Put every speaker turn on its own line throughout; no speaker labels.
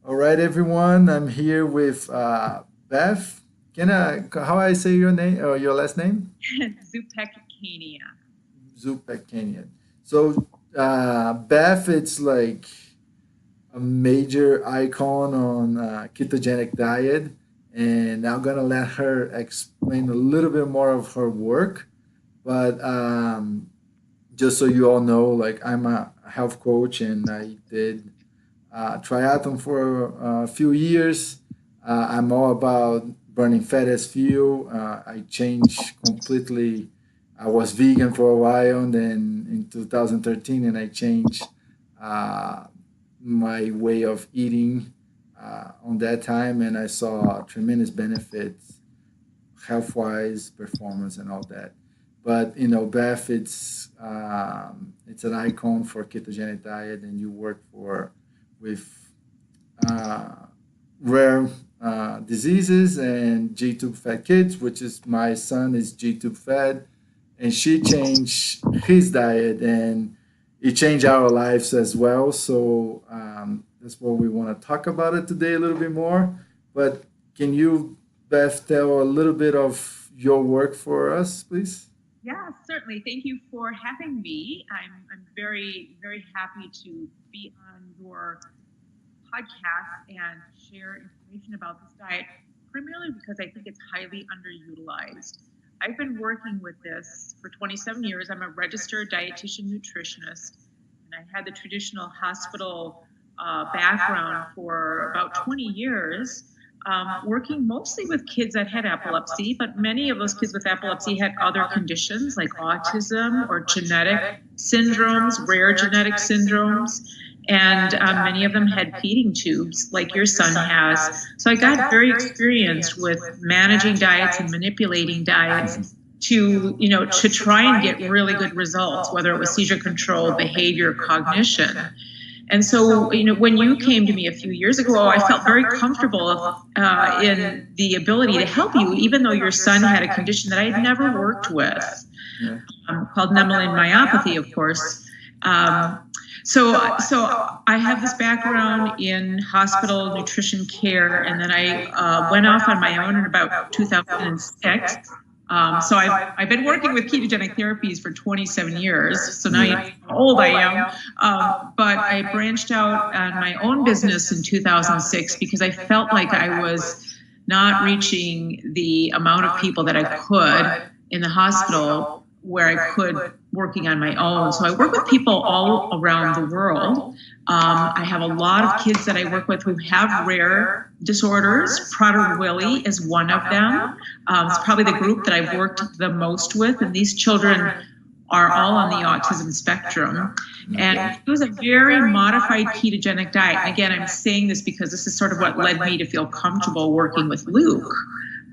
All right, everyone. I'm here with Beth. How I say your name or your last name?
Zupec-Kania.
Zupec-Kania. So, Beth, it's like a major icon on ketogenic diet, and I'm gonna let her explain a little bit more of her work. But just so you all know, like I'm a health coach, and I did triathlon for a few years. I'm all about burning fat as fuel. I changed completely. I was vegan for a while, and then in 2013, and I changed uh, my way of eating on that time, and I saw tremendous benefits, health-wise, performance, and all that. But Beth, it's an icon for ketogenic diet, and you work for with uh, rare diseases and G-tube fat kids, which is my son is G-tube fat, and she changed his diet and it changed our lives as well. So that's what we want to talk about it today a little bit more. But can you, Beth, tell a little bit of your work for us, please?
Yeah, certainly. Thank you for having me. I'm very, very happy to be on your podcast and share information about this diet, primarily because I think it's highly underutilized. I've been working with this for 27 years. I'm a registered dietitian nutritionist, and I had the traditional hospital background for about 20 years, working mostly with kids that had epilepsy, but many of those kids with epilepsy had other conditions like autism or genetic syndromes, rare genetic syndromes. And many of them had feeding tubes like your son has. So I got very experienced with managing diets and manipulating diets to try and get really good results, whether it was seizure control, behavior, cognition. And so, when you came to me a few years ago, I felt very comfortable in the ability to help you, even though your son had a condition that I had never worked with,
Yeah.
called Nemaline myopathy, of course. So I have this background in hospital nutrition care, and then I went off on my own in about 2006. So I've been working with ketogenic therapies for 27 years. So now you know how old I am. But I branched out on my own business in 2006 because I felt like I was not reaching the amount of people that I could in the hospital where I could working on my own. So I work with people all around the world. I have a lot of kids that I work with who have rare disorders. Prader-Willi is one of them. It's probably the group that I've worked the most with, and these children are all on the autism spectrum. And it was a very modified ketogenic diet. And again, I'm saying this because this is sort of what led me to feel comfortable working with Luke.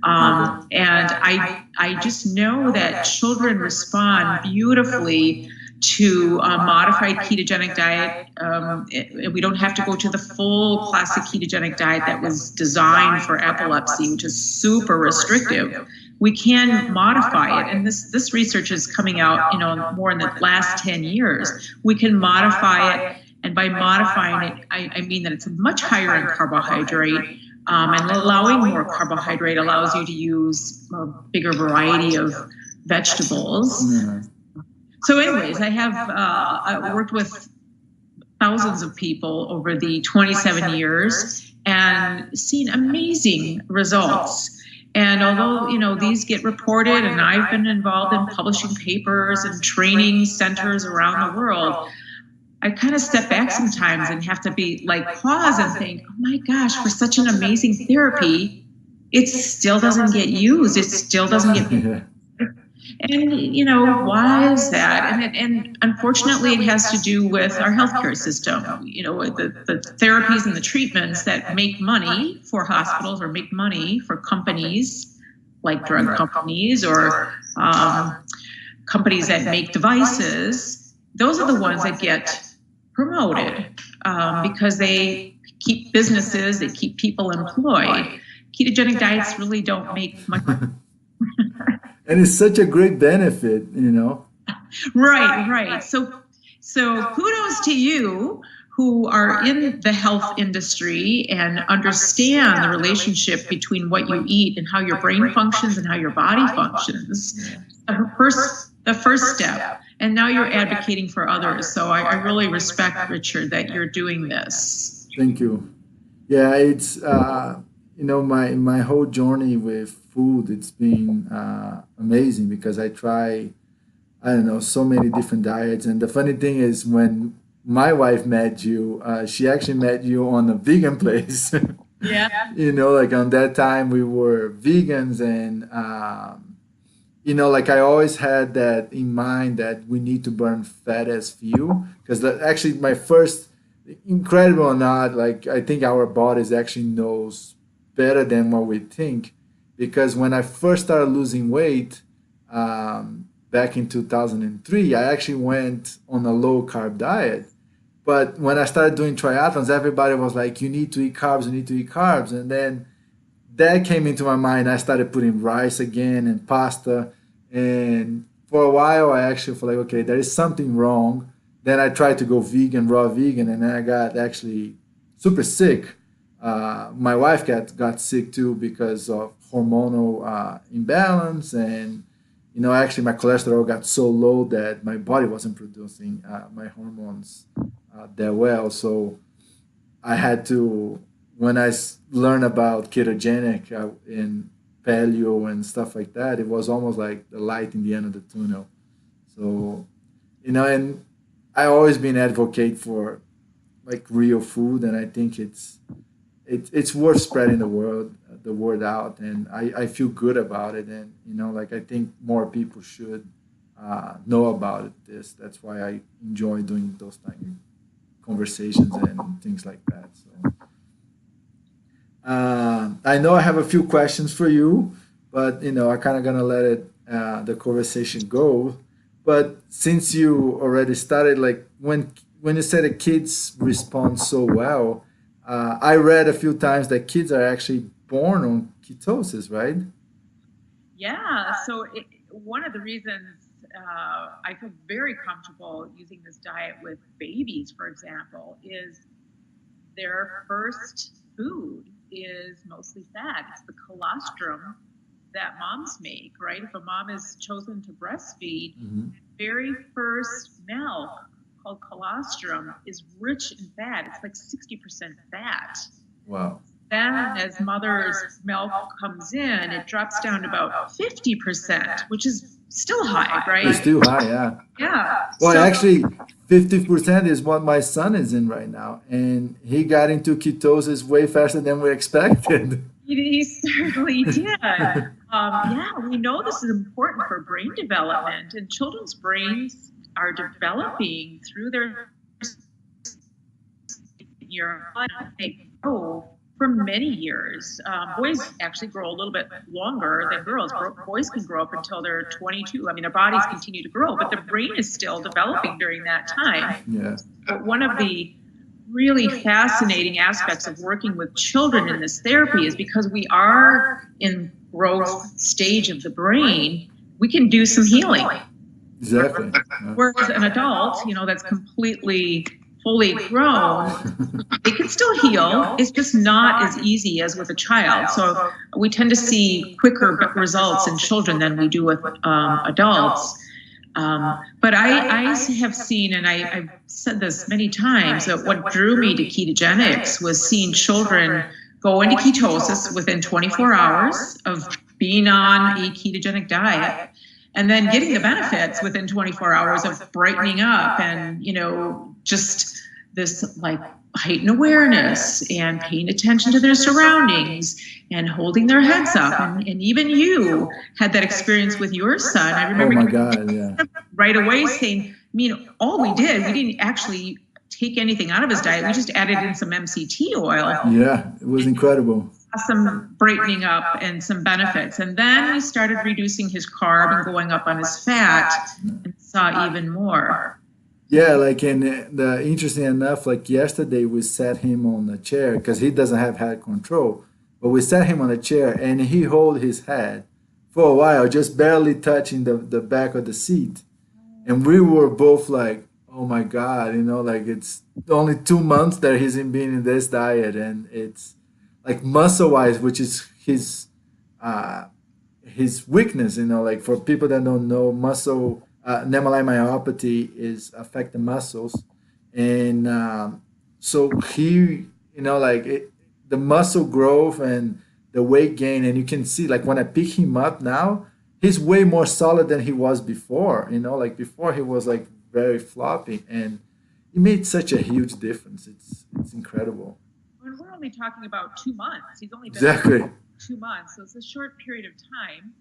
And I just know that children respond beautifully to a modified ketogenic diet. We don't have to go to the full classic ketogenic diet that was designed for epilepsy, which is super restrictive. We can modify it, and this research is coming out, more in the last 10 years. We can modify it, and by modifying it, I mean that it's much higher in carbohydrate. And allowing more carbohydrate allows you to use a bigger variety of vegetables.
Yeah.
So anyways, I worked with thousands of people over the 27 years and seen amazing results. And although, these get reported, and I've been involved in publishing papers and training centers around the world, I kind of step back sometimes and have to be pause and think, oh my gosh, for such an amazing therapy, it still doesn't get used. It still doesn't get.
Yeah.
And, why is that? And unfortunately, it has to do with our healthcare system, the therapies and the treatments that make money for hospitals or make money for companies like drug companies or companies that make devices. Those are the ones that get promoted because they keep businesses, they keep people employed. Ketogenic diets really don't make much.
And it's such a great benefit.
Right. So kudos to you who are in the health industry and understand the relationship between what you eat and how your brain functions and how your body functions. The first step. And now you're advocating for others. So I really respect, Richard, that you're doing this.
Thank you. Yeah, it's my whole journey with food. It's been amazing because I try, I don't know, so many different diets. And the funny thing is, when my wife met you, she actually met you on a vegan place.
Yeah.
Like on that time we were vegans, and like I always had that in mind that we need to burn fat as fuel, because actually my first, incredible or not, like I think our bodies actually knows better than what we think, because when I first started losing weight back in 2003, I actually went on a low carb diet. But when I started doing triathlons, everybody was like, you need to eat carbs, you need to eat carbs. And then that came into my mind. I started putting rice again and pasta. And for a while, I actually felt like, okay, there is something wrong. Then I tried to go vegan, raw vegan, and then I got actually super sick. My wife got sick too because of hormonal imbalance. And, actually my cholesterol got so low that my body wasn't producing my hormones that well. So I had to, when I learned about ketogenic in paleo and stuff like that, it was almost like the light in the end of the tunnel. So, and I always been advocate for like real food, and I think it's worth spreading the word out, and I feel good about it, and like I think more people should know about it. That's why I enjoy doing those type of conversations and things like that. So I know I have a few questions for you, but I kind of gonna let it the conversation go. But since you already started, like when you said that kids respond so well, I read a few times that kids are actually born on ketosis, right?
Yeah. So one of the reasons I feel very comfortable using this diet with babies, for example, is their first food is mostly fat. It's the colostrum that moms make, right? If a mom is chosen to breastfeed, very first milk, called colostrum, is rich in fat. It's like 60% fat.
Wow.
Then as mother's milk comes in, it drops down to about 50%, which is still high, right?
It's still high, yeah.
Yeah.
Well, actually, 50% is what my son is in right now, and he got into ketosis way faster than we expected.
He certainly did. Yeah, we know this is important for brain development, and children's brains are developing through their year. They grow for many years. Boys actually grow a little bit longer than girls. Boys can grow up until they're 22. I mean, their bodies continue to grow, but their brain is still developing during that time.
Yeah.
But one of the really fascinating aspects of working with children in this therapy is because we are in growth stage of the brain, we can do some healing.
Exactly.
Whereas an adult, that's completely fully grown, they can still heal. It's just not as easy as with a child. So we tend to see quicker results in children than we do with adults. But I have seen, and I've said this many times, that what drew me to ketogenics was seeing children go into ketosis within 24 hours of being on a ketogenic diet, and then getting the benefits within 24 hours of brightening up and, just this like heightened awareness and paying attention to their surroundings and holding their heads up. And even you had that experience with your son. I remember
oh my God, yeah.
right away saying, all we didn't actually take anything out of his diet. We just added in some MCT oil.
Yeah, it was incredible.
Some brightening up and some benefits. And then we started reducing his carb and going up on his fat and saw even more.
Yeah, and the interesting enough, like yesterday we sat him on a chair because he doesn't have head control, but we sat him on a chair and he held his head for a while, just barely touching the back of the seat. And we were both like, oh my God, like it's only 2 months that he's been in this diet, and it's like muscle wise, which is uh, his weakness. Like for people that don't know, muscle Nemaline myopathy is affect the muscles, and so he, like the muscle growth and the weight gain, and you can see like when I pick him up now, he's way more solid than he was before. Like before he was like very floppy, and it made such a huge difference. It's incredible.
And we're only talking about 2 months. He's only been
Exactly.
2 months, so it's a short period of time.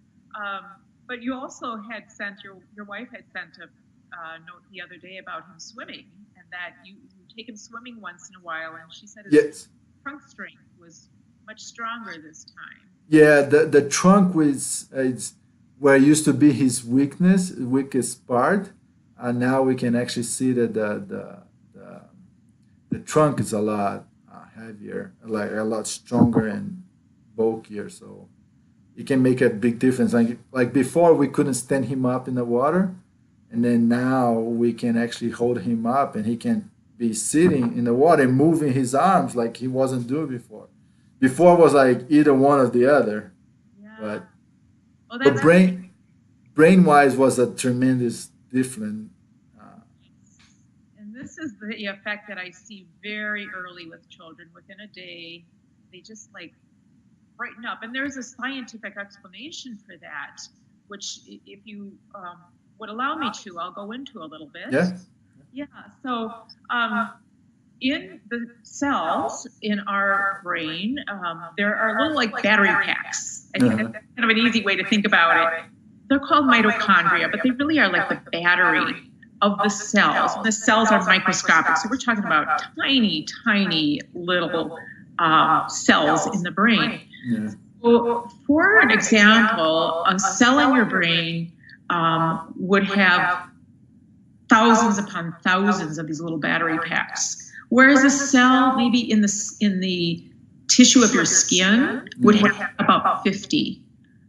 But you also had sent your wife had sent a note the other day about him swimming, and that you take him swimming once in a while, and she said his
Yes.
trunk strength was much stronger this time.
Yeah, the trunk was it's where it used to be his weakest part, and now we can actually see that the trunk is a lot heavier, like a lot stronger and bulkier. So it can make a big difference. Like before, we couldn't stand him up in the water, and then now we can actually hold him up, and he can be sitting in the water and moving his arms like he wasn't doing before. Before was like either one or the other,
Yeah.
but
Well,
but
that's
brain wise was a tremendous difference.
and this is the effect that I see very early with children. Within a day, they just like brighten up. And there's a scientific explanation for that, which, if you would allow me to, I'll go into a little bit.
Yeah.
Yeah. So, in the cells in our brain, there are little like battery packs. I think that's kind of an easy way to think about it. They're called mitochondria, but they really are like the battery of the cells. And the cells are microscopic, so we're talking about tiny, tiny little cells in the brain.
Yeah.
So, for an example, a cell in your brain would have thousands upon thousands of these little battery packs, whereas a cell maybe in the tissue of your skin would have about 50.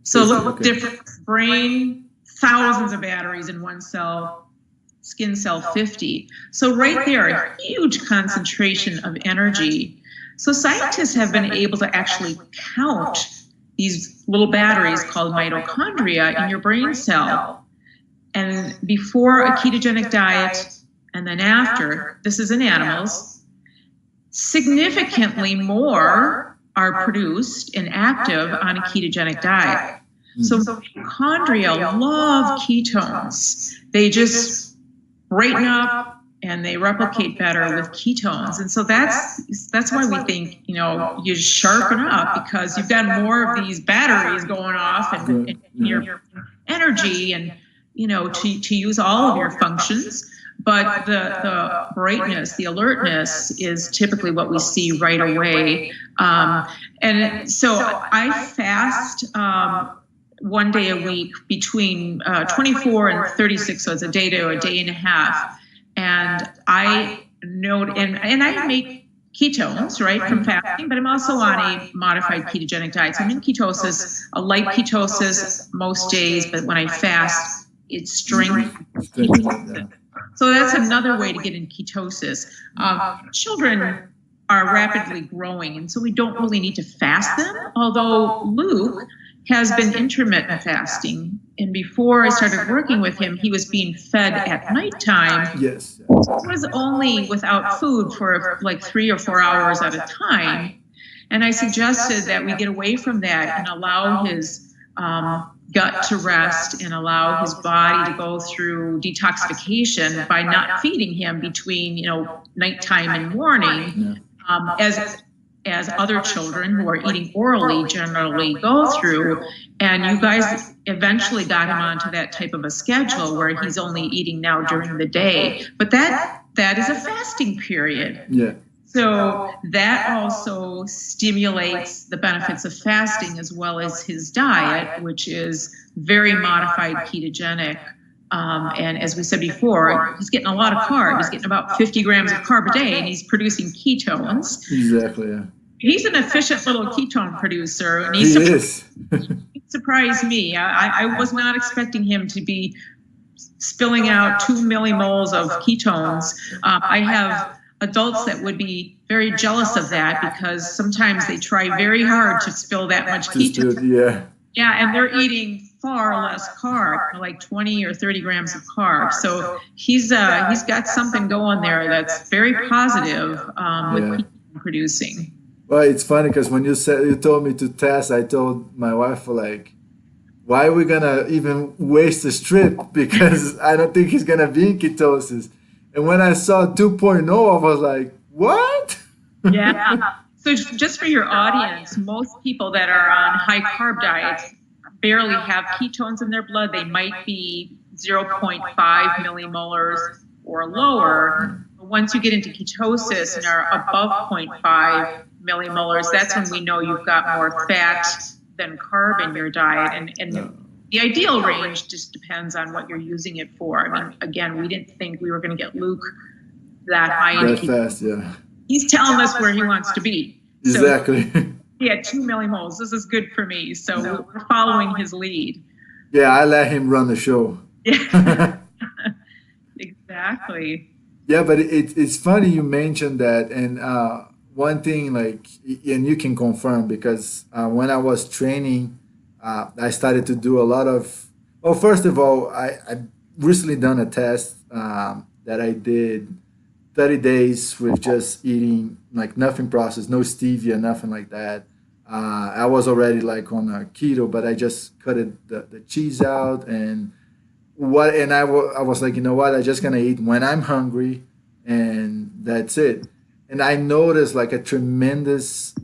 So look, different brain, thousands of batteries in one cell, skin cell 50. So right there, a huge concentration of energy. So scientists have been able to actually count these little batteries called mitochondria in your brain cell. And before a ketogenic diet and then after, this is in animals, significantly more are produced and active on a ketogenic diet. So mitochondria love ketones. They just brighten up and they replicate better with ketones. And so that's why we think, you sharpen up, because you've got more of these batteries going off and your energy and, to use all of your functions. But the brightness, the alertness is typically what we see right away. And so I fast 1 day a week between 24 and 36, so it's a day to a day and a half. And I note, and I make ketones, right, from fasting, but I'm also on a modified ketogenic diet. So I'm in ketosis, a light ketosis most days, but when I fast, it's strength ketosis. So that's another way to get in ketosis. Children are rapidly growing, and so we don't really need to fast them, although Luke has been intermittent fasting. And before I started working with him, he was being fed at nighttime.
Yes.
It was only without food for like 3 or 4 hours at a time. And I suggested that we get away from that and allow his gut to rest and allow his body to go through detoxification by not feeding him between, nighttime and morning, as other children who are eating orally generally go through. And you guys eventually got him onto that type of a schedule where he's only eating now during the day. But that is a fasting period.
Yeah.
So that also stimulates the benefits of fasting as well as his diet, which is very modified ketogenic. And as we said before, he's getting a lot of carbs. He's getting about 50 grams of carb a day, and he's producing ketones.
Exactly. Yeah.
He's an efficient little ketone producer, and
He is.
he surprised me. I was not expecting him to be spilling out 2 millimoles of ketones. I have adults that would be very jealous of that because sometimes they try very hard to spill that much ketone. Yeah, and they're eating far less carb, like 20 or 30 grams of carb. So he's got something going there that's very positive with ketone producing.
Well, it's funny because when you told me to test, I told my wife, like, why are we gonna even waste a strip? Because I don't think he's gonna be in ketosis. And when I saw 2.0, I was like, what?
Yeah. So just for your audience, most people that are on high carb diets barely have ketones in their blood. They might be 0.5 millimolars or lower. But once you get into ketosis and are above 0.5 millimolars, that's when we know you've got more fat than carb in your diet. And the ideal range just depends on what you're using it for. I mean, again, we didn't think we were going to get Luke that high into ketosis.
Fast,
He's telling us where he wants to be.
Exactly.
So he had 2 millimoles. This is good for me. So we're following his lead.
Yeah, I let him run the show.
Yeah. Exactly.
Yeah, but it's funny you mentioned that. And one thing, like, and you can confirm, because when I was training, I started to do a lot of, well, first of all, I recently done a test that I did 30 days with just eating like nothing processed, no stevia, nothing like that. I was already like on a keto, but I just cut the cheese out and I was like, you know what, I'm just gonna eat when I'm hungry, and that's it. And I noticed like a tremendous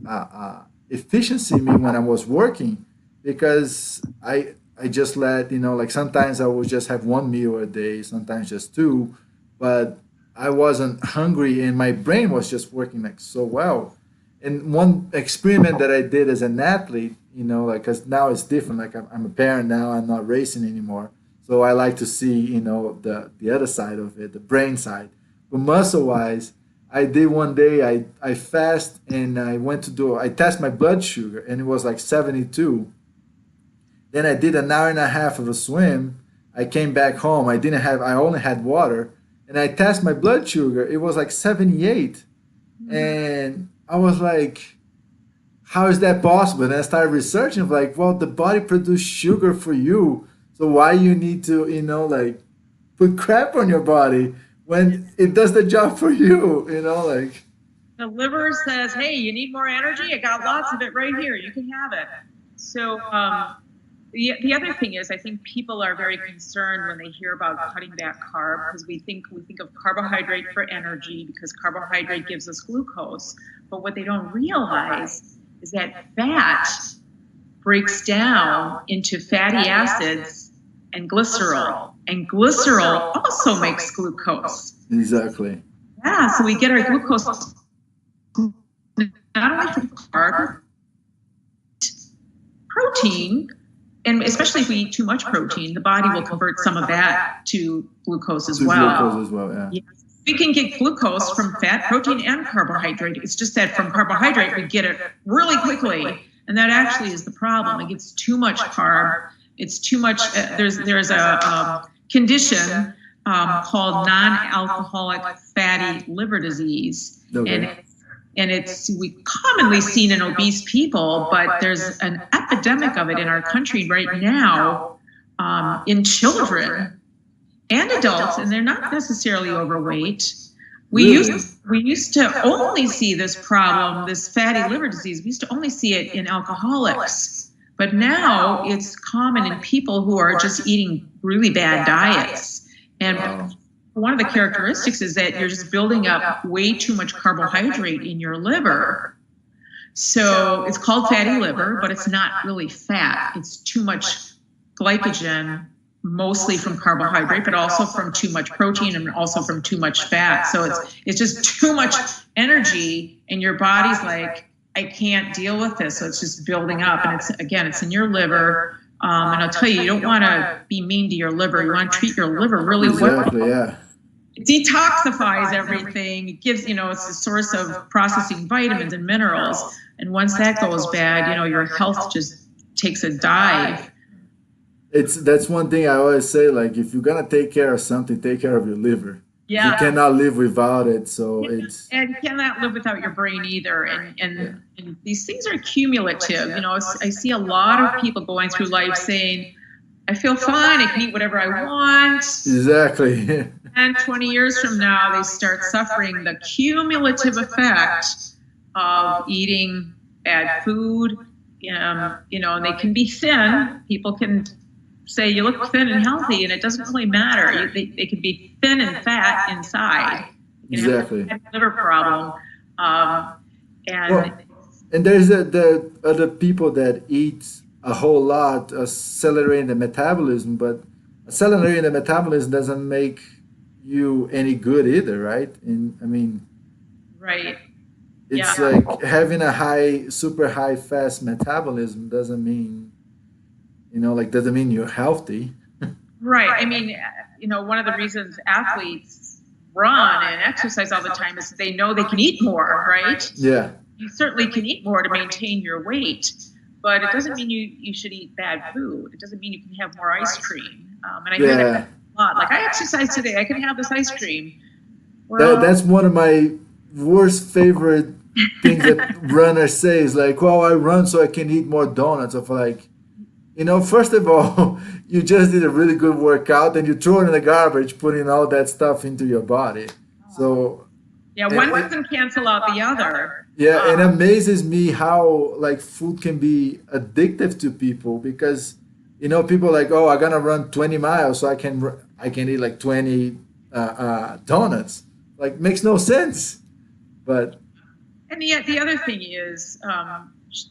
efficiency in me when I was working, because I just let, like sometimes I would just have one meal a day, sometimes just two, but I wasn't hungry and my brain was just working like so well. And one experiment that I did as an athlete, like, because now it's different, like I'm a parent now, I'm not racing anymore. So I like to see, the other side of it, the brain side. But muscle wise, I did one day, I fast and I test my blood sugar and it was like 72. Then I did an hour and a half of a swim. I came back home. I only had water. And I test my blood sugar. It was like 78. Mm-hmm. And I was like, how is that possible? And I started researching, like, well, the body produces sugar for you. So why you need to, like, put crap on your body when it does the job for you, like.
The liver says, hey, you need more energy? I got lots of it right here. You can have it. So the other thing is, I think people are very concerned when they hear about cutting back carb, because we think of carbohydrate for energy, because carbohydrate gives us glucose. But what they don't realize is that fat breaks down into fatty acids and glycerol. And glycerol also makes glucose.
Exactly.
Yeah, so we get our glucose not only from carb, protein, and especially if we eat too much protein, the body will convert some of that to glucose as well.
Glucose as well, yeah.
Yes. We can get glucose from fat, protein, and carbohydrate. It's just that from carbohydrate, we get it really quickly. And that actually is the problem. Like, it's too much carb. It's too much. There's a condition called non-alcoholic fatty liver disease. Okay. And it's we commonly seen in obese people, but there's an epidemic of it in our country right now in children and adults, and they're not necessarily overweight. We used to only see this problem, this fatty liver disease. We used to only see it in alcoholics, but now it's common in people who are just eating really bad diets. And one of the characteristics is that you're just building up way too much carbohydrate in your liver. So it's called fatty liver, but it's not really fat. It's too much glycogen, mostly from carbohydrate, but also from too much protein and also from too much fat. So it's just too much energy, and your body's like, I can't deal with this. So it's just building up, and it's in your liver. And I'll tell you, you don't want to be mean to your liver. You want to treat your liver really well.
Yeah.
It detoxifies everything. It gives, it's a source of processing vitamins and minerals. And once that goes bad, your health just takes a dive.
That's one thing I always say. Like, if you're gonna take care of something, take care of your liver. You
Yeah.
cannot live without it. So it's
And you cannot live without your brain either.
yeah,
And these things are cumulative. I see a lot of people going through life saying, I feel fine, I can eat whatever I want.
exactly.
And 20 years from now, they start suffering the cumulative effect of eating bad food. And they can be thin. People can say you look thin and healthy, and it doesn't really matter. They can be thin and fat inside. You can
Exactly.
have a liver problem. And
Well, and there's the other people that eat a whole lot, accelerating the metabolism, but accelerating the metabolism doesn't make you any good either, right? And I mean,
right.
it's
Yeah.
like having a super high fast metabolism doesn't mean, like doesn't mean you're healthy.
Right. I mean, one of the reasons athletes run and exercise all the time is they know they can eat more, right?
Yeah.
You certainly can eat more to maintain your weight, but it doesn't mean you should eat bad food. It doesn't mean you can have more ice cream. And I hear that a lot. Like, I exercise today, I can have this ice cream. Well,
That's one of my worst favorite things that runners say is like, well, I run so I can eat more donuts. Of like, first of all, you just did a really good workout and you throw it in the garbage, putting all that stuff into your body. So
yeah, one doesn't cancel out the other.
yeah, it amazes me how like food can be addictive to people because people are like, oh, I'm gonna run 20 miles so I can eat like 20 donuts. Like, makes no sense. But
And the other thing is,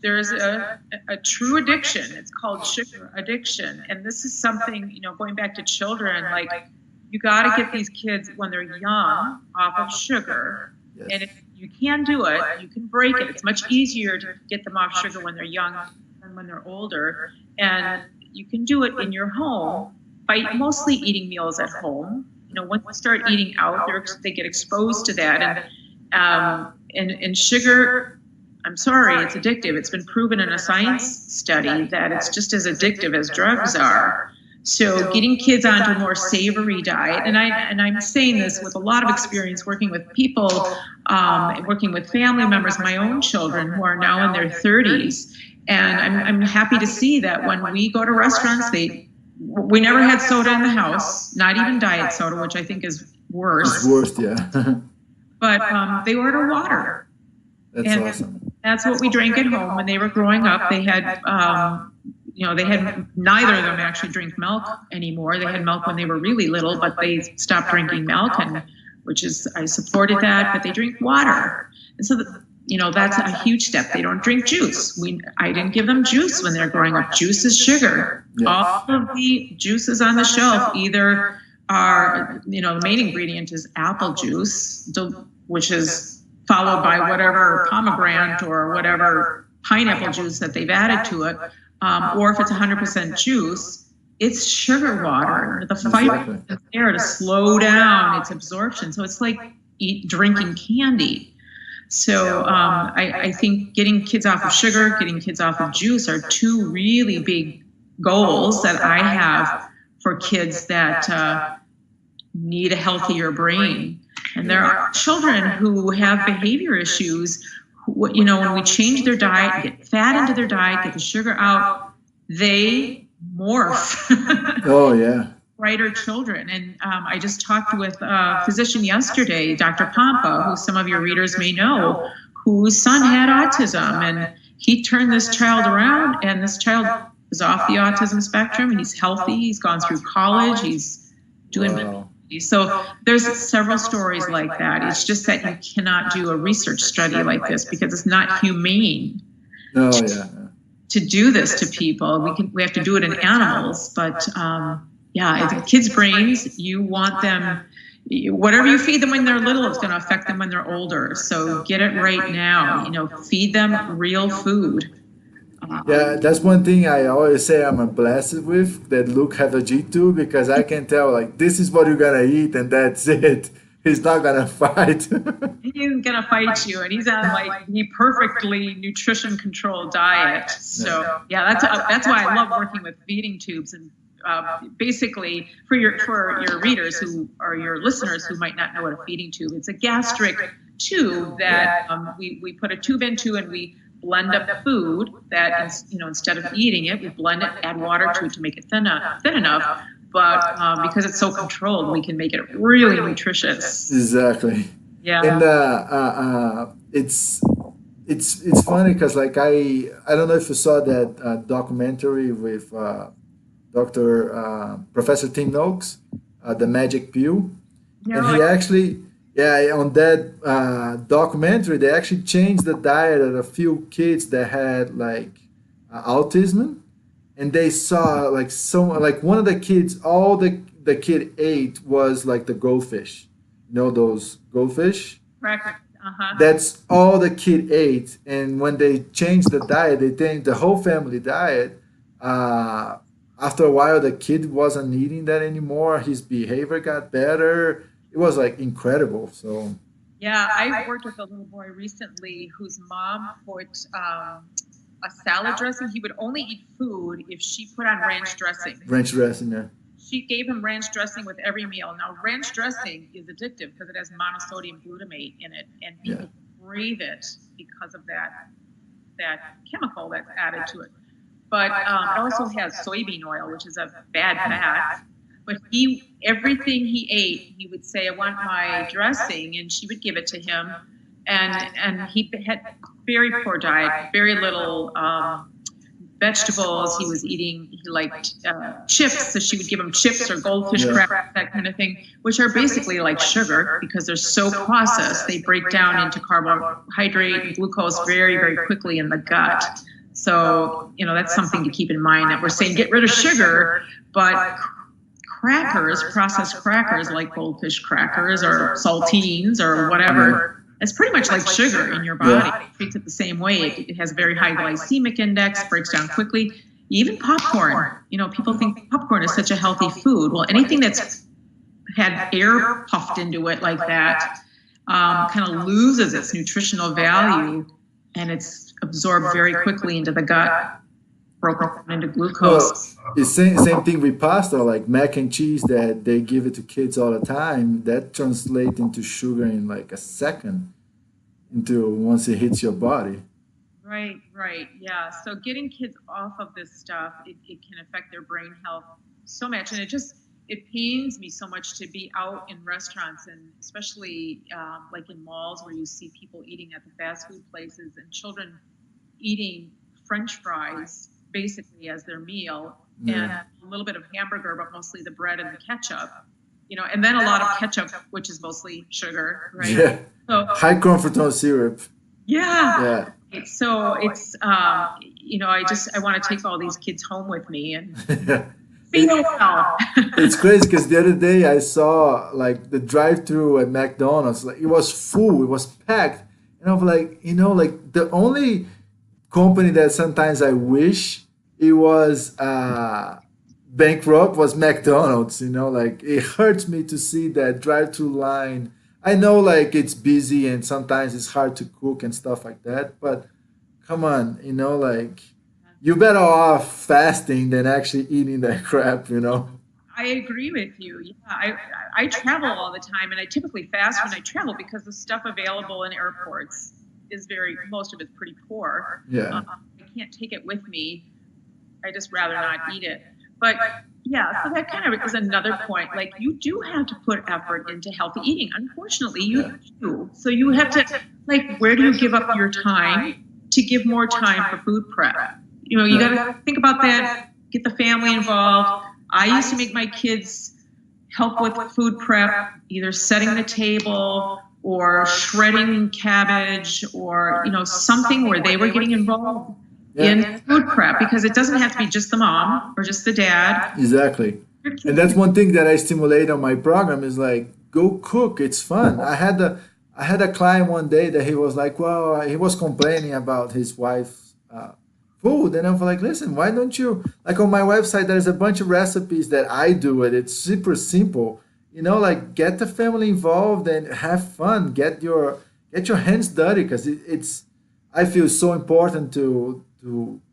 there's a true addiction. It's called sugar addiction. And this is something, going back to children, like, you got to get these kids when they're young off of sugar.
yes.
And if you can do it, you can break it. It's much easier to get them off sugar when they're young than when they're older. And you can do it in your home by mostly eating meals at home. Once they start eating out, they get exposed to that. And sugar, I'm sorry, it's addictive. It's been proven in a science study that it's just as addictive as drugs are. So getting kids onto a more savory diet, and I'm saying this with a lot of experience working with people, working with family members, my own children who are now in their 30s, and I'm happy to see that when we go to restaurants, we never had soda in the house, not even diet soda, which I think is worse.
It's worst, yeah.
But they order water.
That's
and
awesome.
That's what we drank at home when they were growing up. They had, they had, neither of them actually drink milk anymore. They had milk when they were really little, but they stopped drinking milk, I supported that, but they drink water. And so, that's a huge step. They don't drink juice. I didn't give them juice when they're growing up. Juice is sugar.
Yes.
All of the juices on the shelf either are, the main ingredient is apple juice, which is followed by whatever pomegranate or whatever pineapple juice that they've added to it. Or if it's 100% juice, it's sugar water. The fiber is there to slow down its absorption. So it's like drinking candy. So I think getting kids off of sugar, getting kids off of juice are two really big goals that I have for kids that need a healthier brain. And there are children who have behavior issues, when we change their diet, get fat into their diet, get the sugar out, they morph.
Oh, yeah.
Brighter children. And I just talked with a physician yesterday, Dr. Pompa, who some of your readers may know, whose son had autism. And he turned this child around, and this child is off the autism spectrum, and he's healthy. He's gone through college. He's doing
Wow.
So there's several stories like that. It's just that you cannot do a research study like this because it's not humane
Oh, yeah.
to do this to people. We have to do it in animals, but kids' brains, you want them, whatever you feed them when they're little, it's going to affect them when they're older. So get it right now. Feed them real food.
Yeah, that's one thing I always say I'm blessed with, that Luke have a G2, because I can tell, like, this is what you're gonna eat and that's it. He's not gonna fight.
He's gonna fight you, and he's on the perfectly nutrition controlled diet. So that's why I love working with feeding tubes and basically for your readers who are your listeners who might not know what a feeding tube. It's a gastric tube that we put a tube into, and we blend up food that is, instead of eating it, we blend it, add water to it to make it thin enough. But because it's so controlled, we can make it really nutritious.
Exactly.
Yeah.
And it's funny because like I don't know if you saw that documentary with Professor Tim Noakes, the Magic Pill, and he actually on that documentary they actually changed the diet of a few kids that had like autism, and they saw like one of the kids, all the kid ate was like the goldfish, those goldfish.
Correct.
That's all the kid ate, and when they changed the diet, they changed the whole family diet. After a while, the kid wasn't eating that anymore. His behavior got better. It was like incredible. So
yeah, I worked with a little boy recently whose mom put a salad dressing. He would only eat food if she put on ranch dressing.
Ranch dressing, yeah.
She gave him ranch dressing with every meal. Now, ranch dressing is addictive because it has monosodium glutamate in it, and people crave it because of that chemical that's added to it. But it also has soybean oil, which is a bad fat. But everything he ate, he would say, "I want my dressing," and she would give it to him. And he had very poor diet, very little vegetables. He was eating, he liked chips, so she would give him chips or goldfish crackers, that kind of thing, which are basically like sugar because they're so processed. They break down into carbohydrate and glucose very, very quickly in the gut. So, that's something to keep in mind, that we're saying get rid of sugar, but crackers, processed crackers like goldfish crackers or saltines or whatever, it's pretty much like sugar in your body. It treats it the same way. It has a very high glycemic index, breaks down quickly. Even popcorn. People think popcorn is such a healthy food. Well, anything that's had air puffed into it like that kind of loses its nutritional value, and it's absorbed very quickly into the gut, broken down into glucose.
Well, it's same thing with pasta, like mac and cheese that they give it to kids all the time. That translates into sugar in like a second, once it hits your body.
Right, yeah. So getting kids off of this stuff, it can affect their brain health so much, and it pains me so much to be out in restaurants, and especially like in malls where you see people eating at the fast food places and children eating French fries basically as their meal, and a little bit of hamburger, but mostly the bread and the ketchup, and then a lot of ketchup, which is mostly sugar, right?
Yeah.
So,
high cornstarch syrup.
Yeah. So it's, I want to take all these kids home with me and feed them well.
It's crazy because the other day I saw like the drive-through at McDonald's, like it was full, it was packed, and I was like, like the only company that sometimes I wish it was bankrupt was McDonald's. Like it hurts me to see that drive-through line. I know like it's busy and sometimes it's hard to cook and stuff like that, but come on, like you're better off fasting than actually eating that crap.
I agree with you. Yeah, I travel all the time, and I typically fast when I travel because the stuff available in airports is most of it's pretty poor.
Yeah.
I can't take it with me. I just rather not eat it. But yeah, so that kind of is another point. Like you do have to put effort into healthy eating. Unfortunately, you do. So you have to, like, where do you give up your time to give more time for food prep? You got to think about that, get the family involved. I used to make my kids help with food prep, either setting the table or shredding cabbage or, something where they were getting involved in food prep, because it doesn't have to be just the mom or just the dad.
Exactly. And that's one thing that I stimulate on my program is like, go cook. It's fun. I had a client one day that he was like, well, he was complaining about his wife's food. And I was like, listen, why don't you, like on my website, there's a bunch of recipes that I do it. It's super simple. Like get the family involved and have fun. Get your hands dirty, because it's I feel so important to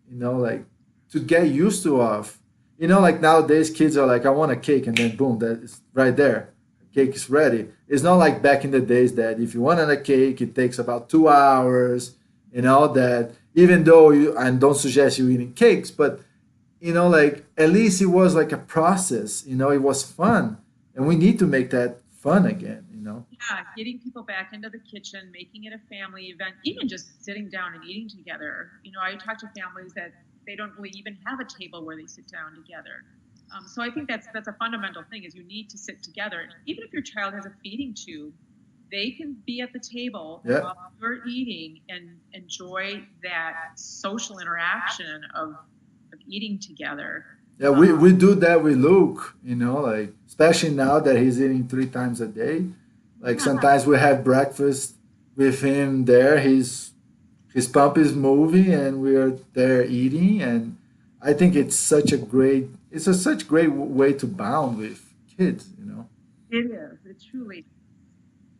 like to get used to of Like nowadays kids are like, I want a cake, and then boom, that is right there. Cake is ready. It's not like back in the days that if you wanted a cake, it takes about 2 hours. That even though I don't suggest you eating cakes, but like at least it was like a process. It was fun, and we need to make that fun again.
Yeah, getting people back into the kitchen, making it a family event, even just sitting down and eating together. I talk to families that they don't really even have a table where they sit down together. So I think that's a fundamental thing, is you need to sit together. And even if your child has a feeding tube, they can be at the table while you're eating and enjoy that social interaction of eating together.
Yeah, we do that with Luke, like especially now that he's eating 3 times a day. Like sometimes we have breakfast with him there. His pump is moving, and we are there eating. And I think it's a such great way to bond with kids.
It is. It truly,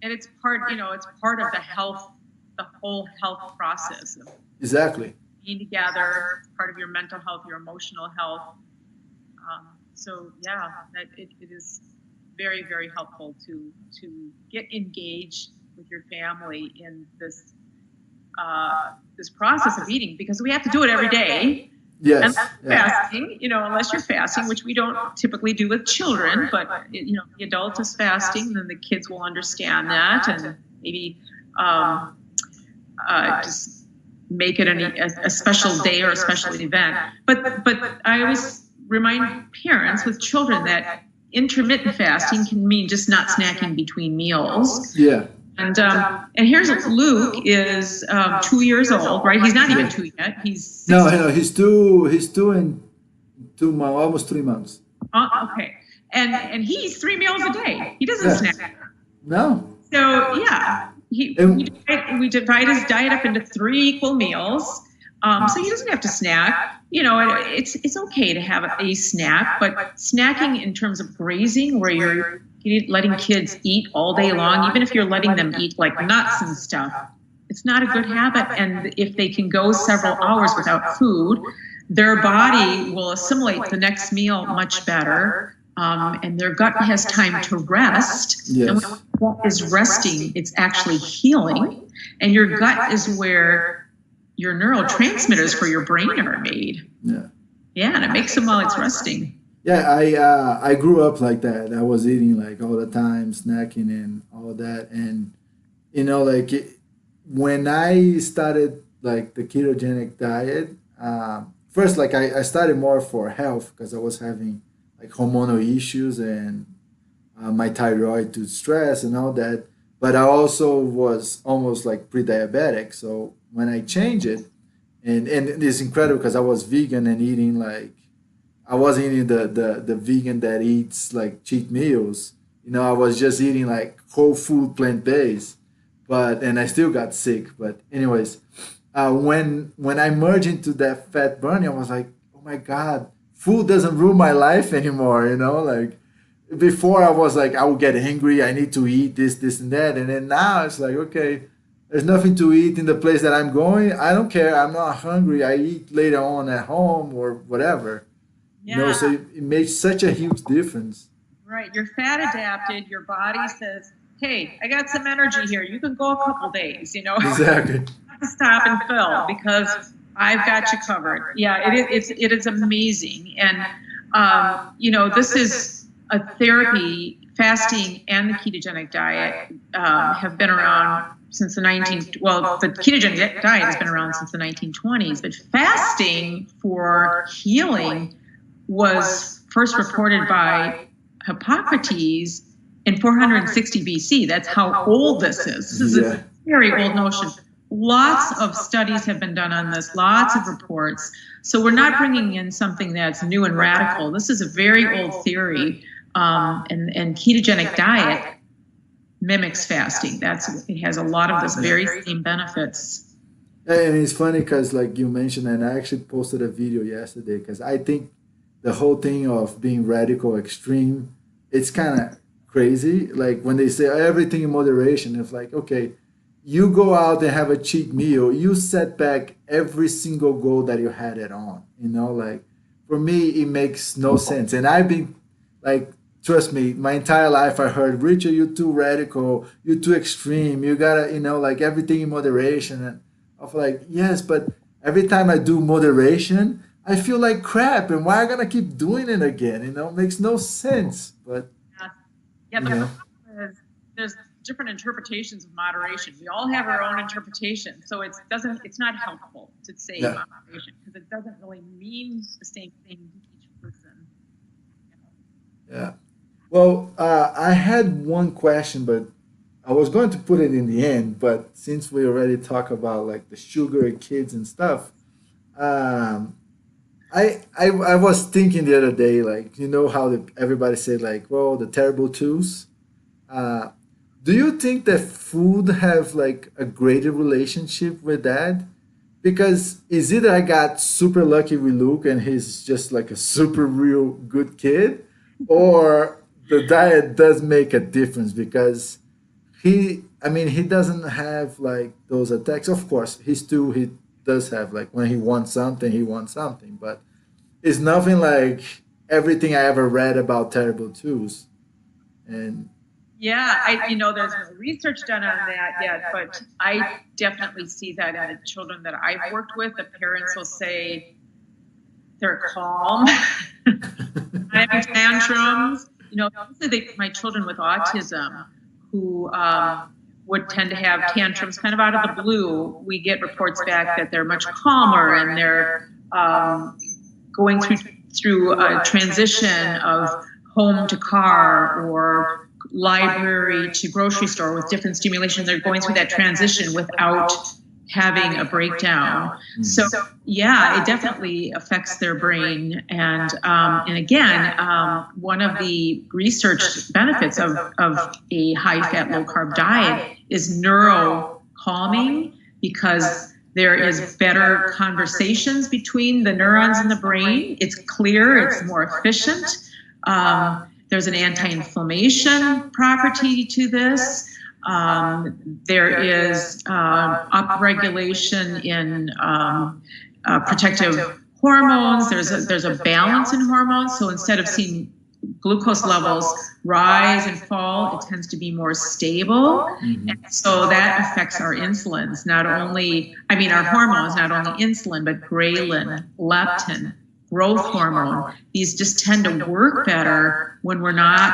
and it's part of the whole health process of
Exactly.
being together. It's part of your mental health, your emotional health. So yeah, it is very, very helpful to get engaged with your family in this process of eating, because we have to do it every day.
Yes.
And fasting, unless you're fasting, which we don't typically do with children, but the adult is fasting, then the kids will understand that, and maybe just make it a special day or a special event. But I always remind parents with children that intermittent fasting can mean just not snacking between meals.
Yeah.
And here's Luke is 2 years old, right? He's not even 2 yet. He's 6.
No, he's two and 2 months, almost 3 months.
Okay, and he eats 3 meals a day. He doesn't snack.
No.
So yeah, we divide his diet up into 3 equal meals. So he doesn't have to snack. It's okay to have a snack, but snacking in terms of grazing, where you're letting kids eat all day long, even if you're letting them eat like nuts and stuff, it's not a good habit. And if they can go several hours without food, their body will assimilate the next meal much better. And their gut has time to rest.
Yes.
And when your gut is resting, it's actually healing. And your gut is where your neurotransmitters for your brain are made.
Yeah.
Yeah, and it makes them while it's resting.
Yeah, I grew up like that. I was eating like all the time, snacking and all that. And when I started like the ketogenic diet, first like I started more for health, because I was having like hormonal issues, and my thyroid to stress and all that. But I also was almost like pre-diabetic. So when I changed it, and it's incredible because I was vegan and eating like, I wasn't eating the vegan that eats like cheat meals. I was just eating like whole food, plant-based, and I still got sick. But anyways, when I merged into that fat burning, I was like, oh my God, food doesn't rule my life anymore. Like before I was like, I would get angry. I need to eat this and that. And then now it's like, okay, there's nothing to eat in the place that I'm going. I don't care. I'm not hungry. I eat later on at home or whatever.
Yeah.
So it makes such a huge difference.
Right. You're fat adapted. Your body says, hey, I got some energy here. You can go a couple days,
Exactly.
Stop and fill, because I've got you covered. Yeah, it is amazing. And, this is a therapy. Fasting and the ketogenic diet have been around since the ketogenic diet has been around since the 1920s, but fasting for healing was first reported by Hippocrates in 460 BC. That's how old this is. This is a very old notion. Lots of studies have been done on this, lots of reports. So we're not bringing in something that's new and radical. This is a very old theory. And ketogenic diet mimics fasting. It has a lot of those very same benefits.
And it's funny because like you mentioned, and I actually posted a video yesterday, because I think the whole thing of being radical extreme, it's kind of crazy. Like when they say everything in moderation, it's like, okay, you go out and have a cheat meal, you set back every single goal that you had it on, like for me, it makes no sense. And I've been like, trust me, my entire life I heard, Richard, you're too radical, you're too extreme, you gotta, like everything in moderation. And I was like, yes, but every time I do moderation, I feel like crap. And why am I gonna keep doing it again? It makes no sense. But
yeah, the problem is there's different interpretations of moderation. We all have our own interpretation, so it's not helpful to say moderation because it doesn't really mean the same thing to each person.
Yeah. Well, I had one question, but I was going to put it in the end. But since we already talk about like the sugar in kids and stuff, um, I was thinking the other day, like how everybody said like, well, the terrible twos. Uh, do you think that food have like a greater relationship with that? Because is it that I got super lucky with Luke and he's just like a super real good kid, or the diet does make a difference because I mean, he doesn't have like those attacks. Of course, he does have like when he wants something, but it's nothing like everything I ever read about terrible twos. And
Yeah, there's no research done on that yet, but I definitely see that in the children that I've worked with. The parents will say they're calm, not having tantrums. Mostly my children with autism who would tend to have tantrums kind of out of the blue. We get reports back that they're much calmer and they're going through a transition of home to car or library to grocery store with different stimulation. They're going through that transition without having a breakdown. So yeah, it definitely affects their brain. And again, one of the research benefits of a high fat, low carb diet is neuro calming, because there is better conversations between the neurons in the brain. It's clear, it's more efficient. There's an anti-inflammation property to this. There is upregulation in protective hormones. There's a balance in hormones. So instead of seeing glucose levels rise and fall, it tends to be more stable. And so that affects our insulins, our hormones, not only insulin, but ghrelin, leptin, growth hormone. These just tend to work better when we're not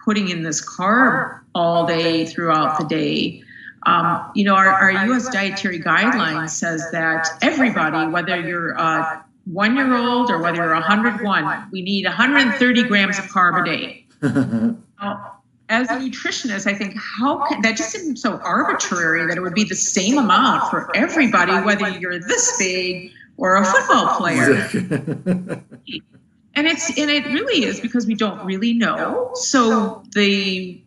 putting in this carb all day throughout the day. Our U.S. dietary guidelines says that everybody, whether you're a 1-year-old or whether you're 101, we need 130 grams of carb a day. Now, as a nutritionist, I think that just seems so arbitrary that it would be the same amount for everybody, whether you're this big or a football player. And it really is because we don't really know. So the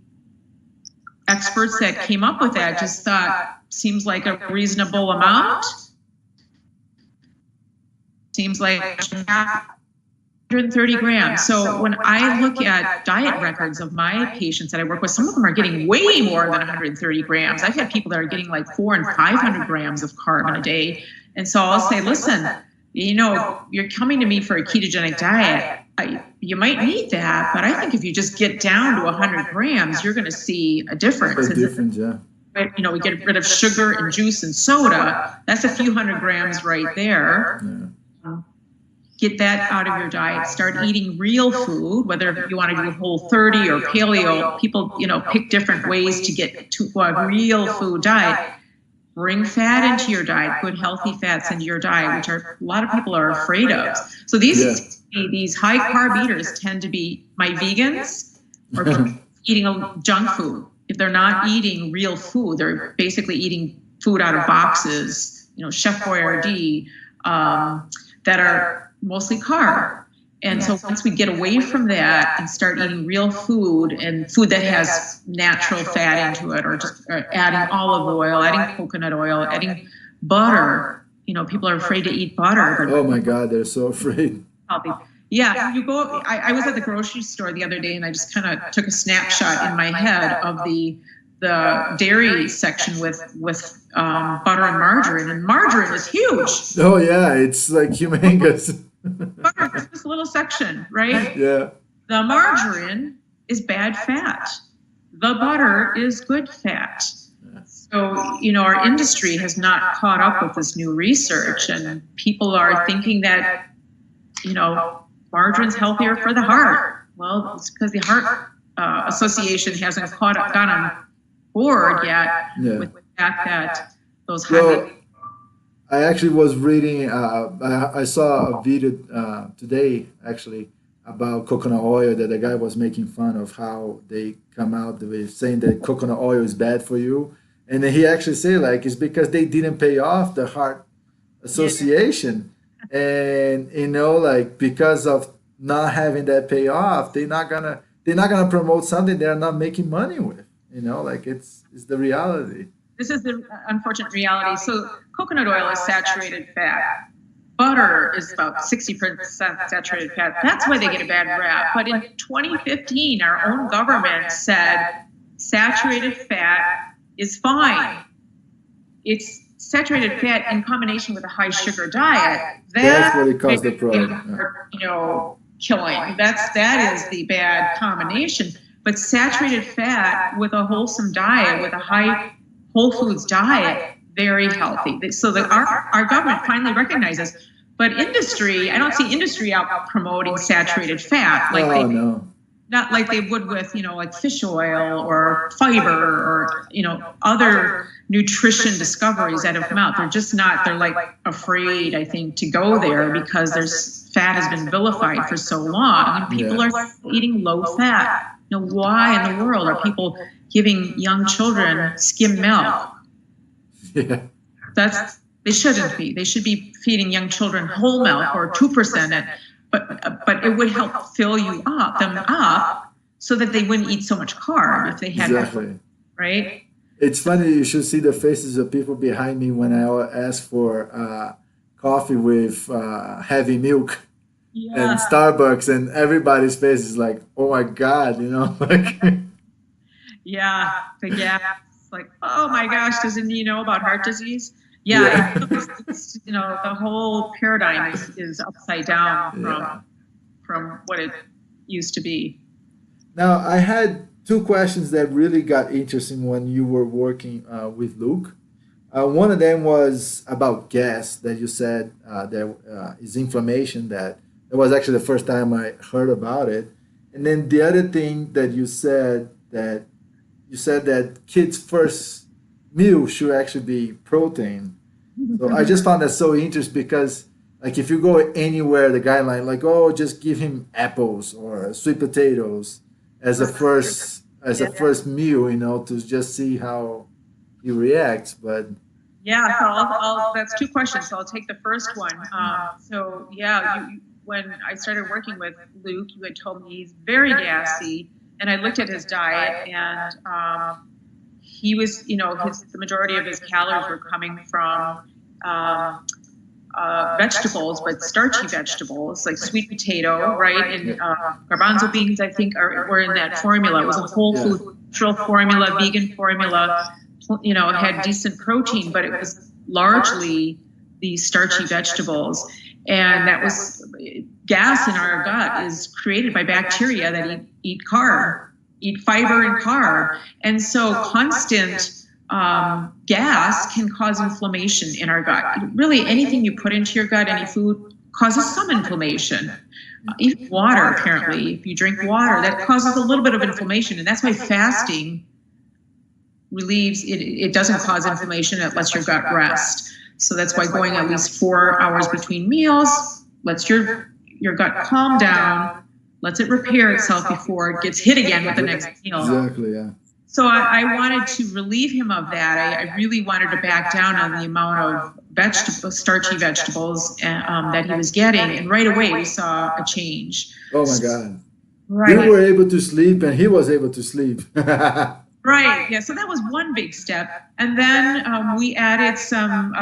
experts that came up with that just thought seems like a reasonable amount. Seems like 130 grams. So when I look at diet records of my patients that I work with, some of them are getting way more than 130 grams. I've had people that are getting like 400 and 500 grams of carb in a day. And so I'll say, listen, you're coming to me for a ketogenic diet. You might need that, but I think if you just get down to 100 grams, you're going to see a difference.
Yeah.
We get rid of sugar and juice and soda. That's a few hundred grams right there.
Yeah.
Get that out of your diet. Start eating real food, whether you want to do Whole30 or paleo. People, pick different ways to get to a real food diet. Bring fat into your diet, put healthy fats into your diet, which a lot of people are afraid of. So these high carb eaters tend to be my vegans or people eating junk food. If they're not eating real food, they're basically eating food out of boxes, Chef Boyardee, that are mostly carb. And so once we get away from that and start eating real food and food that has natural fat into it, or just adding olive oil, adding coconut oil, adding butter, people are afraid to eat butter.
Oh my God, they're so afraid.
Yeah, you go. I was at the grocery store the other day and I just kind of took a snapshot in my head of the dairy section with butter and margarine is huge.
Oh yeah, it's like humongous.
Butter is just a little section, right?
Yeah.
The margarine is bad fat. The butter is good fat. So, our industry has not caught up with this new research, and people are thinking that, margarine's healthier for the heart. Well, it's because the Heart Association hasn't got on board yet with the fact that those highly.
I actually was reading, I saw a video today, actually, about coconut oil that the guy was making fun of how they come out with saying that coconut oil is bad for you. And then he actually said, like, it's because they didn't pay off the Heart Association. And, like, because of not having that payoff, they're not gonna promote something they're not making money with. Like it's the reality.
This is the unfortunate reality. So coconut oil is saturated fat. Butter is about 60% saturated fat. That's why they get a bad rap. But in 2015, our own government said saturated fat is fine. It's saturated fat in combination with a high sugar diet.
That's what it caused the problem.
Killing. That is the bad combination. But saturated fat with a wholesome diet, with a high whole foods diet, very healthy. So that our government finally recognizes. But industry, I don't see industry out promoting saturated fat not like they would with, like fish oil or fiber or, other nutrition discoveries that have come out. They're just not, they're like afraid, I think, to go there because fat has been vilified for so long. And people are eating low fat. Why in the world are people giving young children skim milk?
Yeah.
They shouldn't be. They should be feeding young children whole milk or 2%. But it would help fill them up, so that they wouldn't eat so much carb if they had right?
It's funny, you should see the faces of people behind me when I ask for coffee with heavy milk and Starbucks, and everybody's face is like, oh my God, like.
Yeah, the gas. Like, oh my gosh, doesn't he know about heart disease? Yeah. The whole paradigm is upside down from what it used to be.
Now, I had two questions that really got interesting when you were working with Luke. One of them was about gas, that you said there is inflammation. That was actually the first time I heard about it. And then the other thing that you said that kids' first meal should actually be protein. So I just found that so interesting because, like, if you go anywhere, the guideline, like, oh, just give him apples or sweet potatoes as a first meal, to just see how he reacts. But
so that's two questions. So I'll take the first one. When I started working with Luke, you had told me he's very gassy, and I looked at his diet, and he was, the majority of his calories were coming from vegetables, but starchy vegetables like sweet potato, right? And garbanzo beans, I think, were in that formula. It was a whole food natural formula, vegan formula. Had decent protein, but it was largely these starchy vegetables. And that was gas in our gut is created by bacteria that eat fiber and carb. And so constant gas can cause inflammation in our gut. Really, anything you put into your gut, any food, causes some inflammation. Even water, apparently, if you drink water, that causes a little bit of inflammation. And that's why fasting relieves it. It doesn't cause inflammation. It lets your gut rest. So that's why going at least 4 hours between meals lets your gut calm down, lets it repair itself before it gets hit again with the next meal.
Exactly, yeah.
So I wanted to relieve him of that. I really wanted to back down on the amount of starchy vegetables that he was getting. And right away, we saw a change.
Oh, my God.
Right.
You were able to sleep, and he was able to sleep.
Right. Yeah. So that was one big step. And then we added some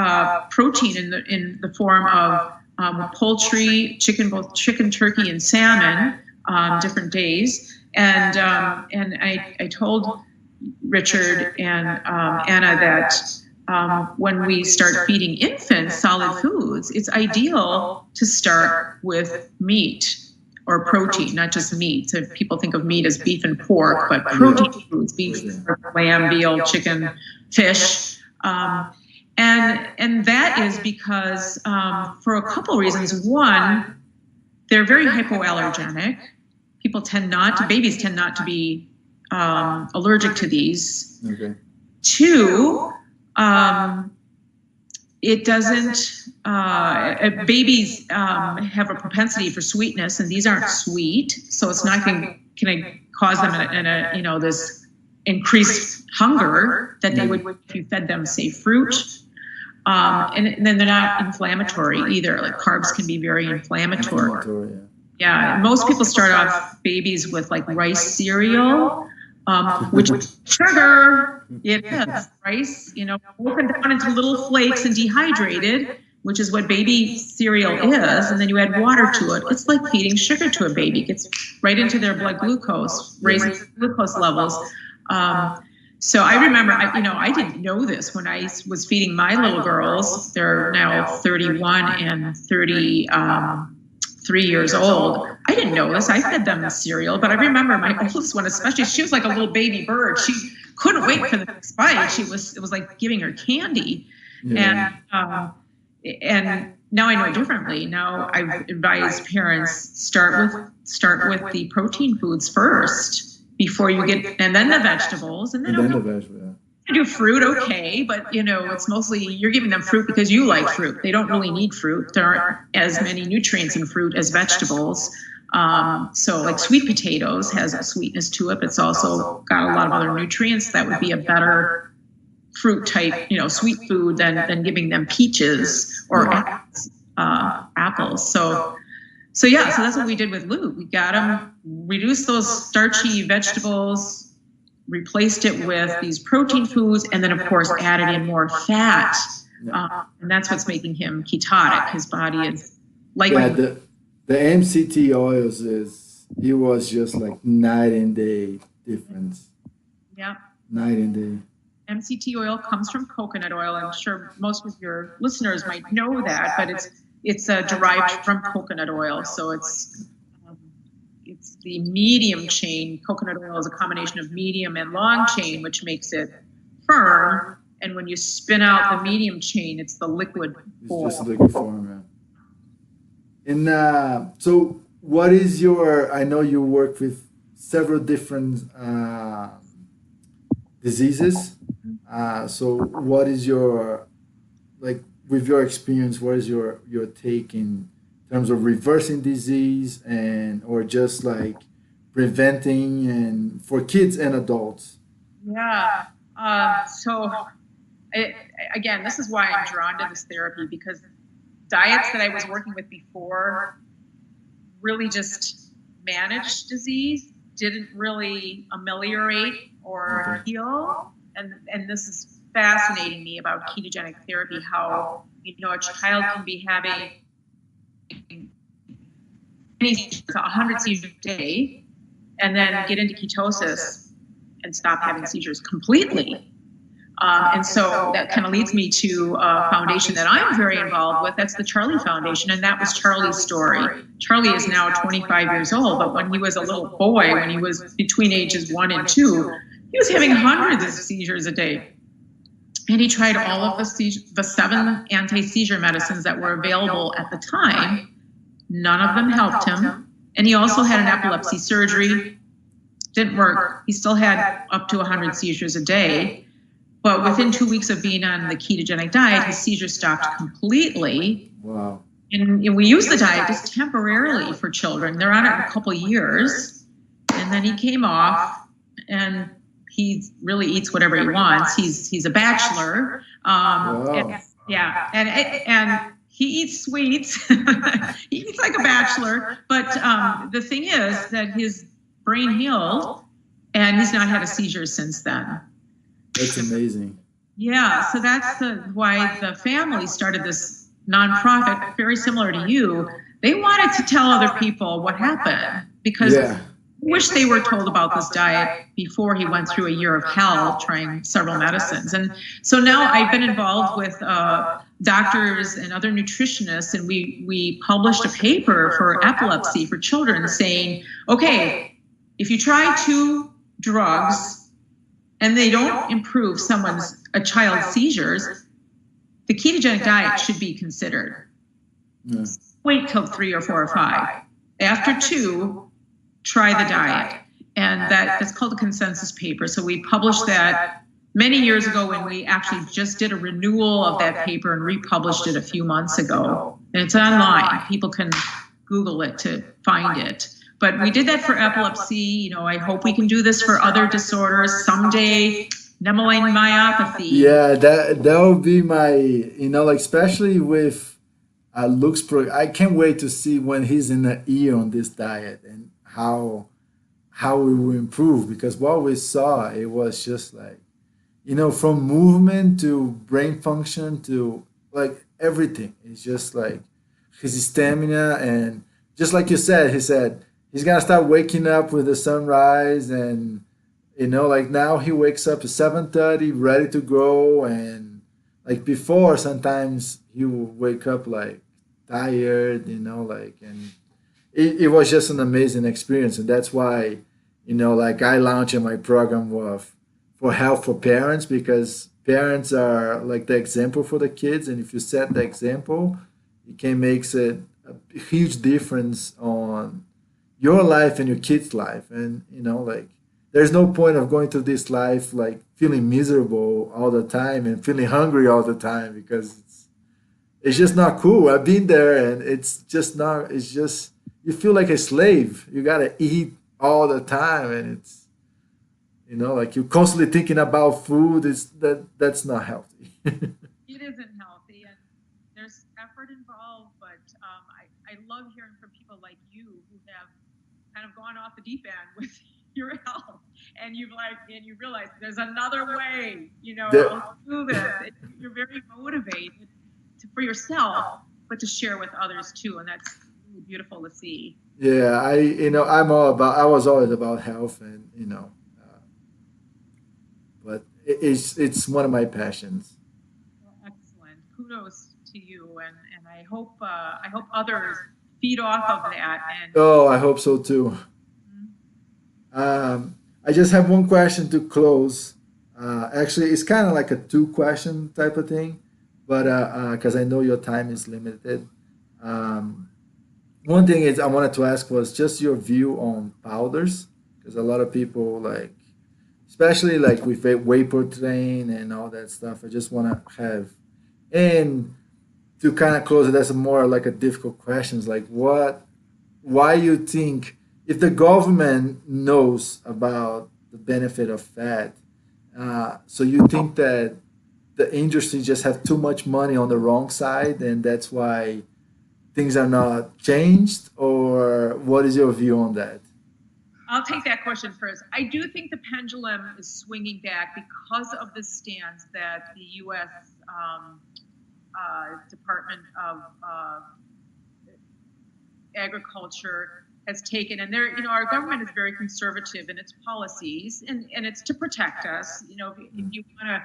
protein in the form of poultry, both chicken, turkey, and salmon, different days. And I told Richard and Anna that when we start feeding infants solid foods, it's ideal to start with meat or protein, not just meat. So people think of meat as beef and pork, but protein foods, beef, lamb, veal, chicken, fish. And that is because for a couple reasons. One, they're very hypoallergenic. Babies tend not to be allergic to these.
Okay.
Two, it doesn't, babies have a propensity for sweetness, and these aren't sweet. So it's not going to cause them this increased hunger that they would if you fed them, say, fruit. And then they're not inflammatory either. Like carbs can be very inflammatory. Yeah, most people start off babies with like rice cereal, which sugar, it is rice, broken down into little flakes and dehydrated, which is what baby cereal is. And then you add water to it. It's like feeding sugar to a baby. It gets right into their blood glucose, raising glucose levels. So I remember, I didn't know this when I was feeding my little girls. They're now 31 and 33 years old. I didn't know this. I fed them cereal, but I remember my oldest one, especially, she was like a little baby bird. She couldn't wait for the next bite. It was like giving her candy. Yeah. And now I know differently. Now I advise parents start with the protein foods first before you get, and then the vegetables, and then the vegetables. Do fruit, okay, but it's mostly you're giving them fruit because you like fruit. They don't really need fruit. There aren't as many nutrients in fruit as vegetables. So like sweet potatoes has a sweetness to it, but it's also got a lot of other nutrients. That would be a better fruit type, sweet food than giving them peaches or apples. So that's what we did with Luke. We got him, reduced those starchy vegetables, replaced it with these protein foods, and then of course added in more fat. And that's what's making him ketotic. His body is like
the MCT oils it was just like night and day difference.
Yeah.
Night and day.
MCT oil comes from coconut oil. I'm sure most of your listeners might know that, but it's derived from coconut oil. So it's the medium chain. Coconut oil is a combination of medium and long chain, which makes it firm. And when you spin out the medium chain, it's the liquid form.
It's just liquid form, yeah. And so what is I know you work with several different diseases. So what is with your experience, what is your take in terms of reversing disease or just like preventing and for kids and adults?
Yeah. Again, this is why I'm drawn to this therapy, because diets that I was working with before really just managed disease, didn't really ameliorate or heal. And this is fascinating me about ketogenic therapy, how, a child can be having 100 seizures a day and then get into ketosis and stop having seizures completely. And so that kind of leads me to a foundation that I'm very involved with. That's the Charlie Foundation, and that was Charlie's story. Charlie is now 25 years old, but when he was a little boy, when he was between ages 1 and 2, he was having hundreds of seizures a day. And he tried all of the 7 anti-seizure medicines that were available at the time. None of them helped him. And he also had an epilepsy surgery. Didn't work. He still had up to 100 seizures a day. But within 2 weeks of being on the ketogenic diet, his seizures stopped completely.
Wow.
And we use the diet just temporarily for children. They're on it a couple years. And then he came off, and he really eats whatever he wants. He's a bachelor. And he eats sweets. He eats like a bachelor. But the thing is that his brain healed, and he's not had a seizure since then.
That's amazing.
Yeah, so that's why the family started this nonprofit, very similar to you. They wanted to tell other people what happened because wish they were told about this diet before he went through a year of hell trying several medicines. And so now I've been involved with doctors and other nutritionists, and we published a paper for epilepsy for children saying, okay, if you try 2 drugs and they don't improve a child's seizures, the ketogenic diet should be considered. Yeah. Wait till 3 or 4 or 5. After 2, try the diet. And that's called a consensus paper. So we published that many years ago, when we actually just did a renewal of that paper and republished it a few months ago. And it's online. People can Google it to find it. But we did that for epilepsy. I hope we can do this for other disorders someday. Myeloid myopathy.
Yeah, that would be my, especially with Luke's I can't wait to see when he's in the year on this diet and how it will improve, because what we saw, it was just like, from movement to brain function to like everything. It's just like his stamina, and just like you said, he said he's gonna start waking up with the sunrise, and like now he wakes up at 7:30, ready to go, and like before sometimes he would wake up like tired, and it was just an amazing experience. And that's why, like I launched my program for health for parents, because parents are like the example for the kids, and if you set the example, it can make a huge difference on your life and your kids' life. And like there's no point of going through this life like feeling miserable all the time and feeling hungry all the time, because it's just not cool. I've been there, and it's just you feel like a slave. You gotta eat all the time, and it's like you're constantly thinking about food. That's not healthy.
It isn't healthy, and there's effort involved. But I love hearing from people like you who have kind of gone off the deep end with your health, and you realize there's another way. I'll do this. You're very motivated for yourself, but to share with others too, and that's really beautiful to see.
Yeah, I was always about health, and but it's one of my passions.
Well, excellent. Kudos to you, and I hope others feed off of that. And
I hope so too. I just have one question to close. Actually, it's kind of like a 2-question type of thing, but because I know your time is limited. One thing is I wanted to ask was just your view on powders, because a lot of people like, especially like with whey protein and all that stuff. I just want to have, and to kind of close it, that's more like a difficult question. Like why you think, if the government knows about the benefit of fat, so you think that the industry just have too much money on the wrong side, and that's why things are not changed, or what is your view on that?
I'll take that question first. I do think the pendulum is swinging back because of the stance that the U.S. Department of Agriculture has taken, and our government is very conservative in its policies, and it's to protect us. If you want to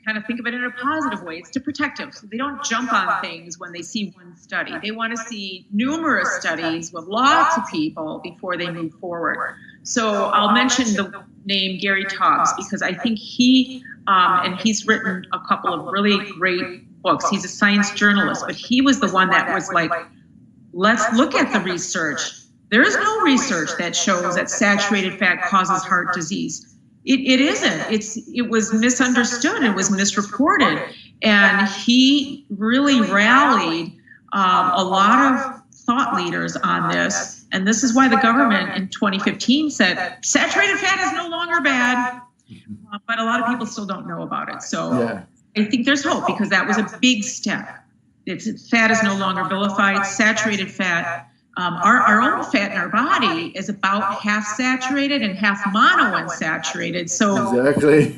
kind of think of it in a positive way, it's to protect us. So they don't jump on things when they see one study. They want to see numerous studies with lots of people before they move forward. So I'll mention the name Gary Taubes, because I think he, and he's written a couple of really great books. He's a science journalist, but he was the one that was like, let's look at the research. There is no research that shows that saturated fat causes heart disease. It isn't. It was misunderstood. It was misreported. And he really rallied a lot of thought leaders on this. And this is why the government in 2015 said saturated fat is no longer bad. But a lot of people still don't know about it. So yeah. I think there's hope, because that was a big step. Fat is no longer vilified. Saturated fat. Our own fat in our body is about half saturated and half monounsaturated. So,
exactly.